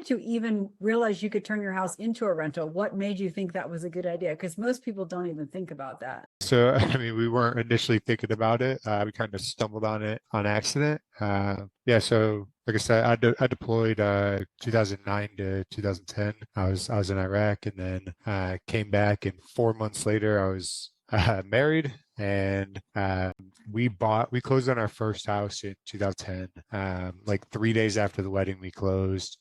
did you even realize you could turn your house into a rental? What made you think that was a good idea? Because most people don't even think about that. So, I mean, we weren't initially thinking about it. We kind of stumbled on it on accident. Yeah, so like I said, I deployed 2009 to 2010. I was in Iraq, and then came back, and 4 months later, I was married, and we closed on our first house in 2010. Like 3 days after the wedding, we closed.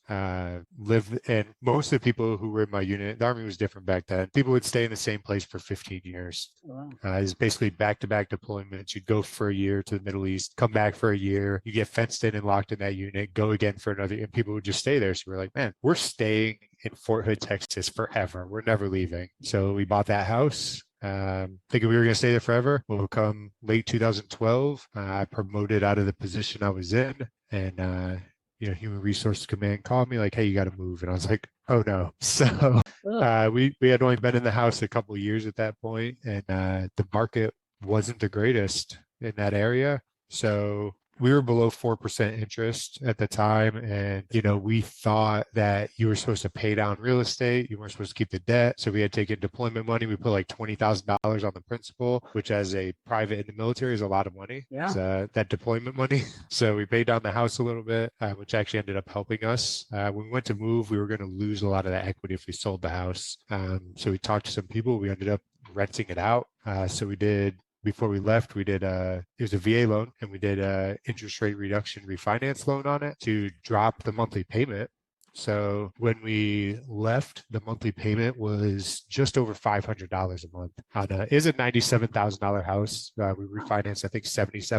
Lived, and most of the people who were in my unit, the Army was different back then. People would stay in the same place for 15 years. Wow. It's basically back-to-back deployments. You'd go for a year to the Middle East, come back for a year, you get fenced in and locked in that unit, go again for another, and people would just stay there. So we're like, man, we're staying in Fort Hood, Texas forever. We're never leaving. So we bought that house. Thinking we were going to stay there forever. Well, come late 2012, I promoted out of the position I was in, and Human Resources Command called me like, "Hey, you got to move," and I was like, "Oh no!" So we had only been in the house a couple of years at that point, and the market wasn't the greatest in that area. So we were below 4% interest at the time. And, we thought that you were supposed to pay down real estate. You weren't supposed to keep the debt. So we had taken deployment money. We put like $20,000 on the principal, which as a private in the military is a lot of money. Yeah. That deployment money. So we paid down the house a little bit, which actually ended up helping us. When we went to move, we were going to lose a lot of that equity if we sold the house. So we talked to some people. We ended up renting it out. Before we left, we did it was a VA loan, and we did a interest rate reduction refinance loan on it to drop the monthly payment. So when we left, the monthly payment was just over $500 a month. Is a $97,000 house. We refinanced, I think, 77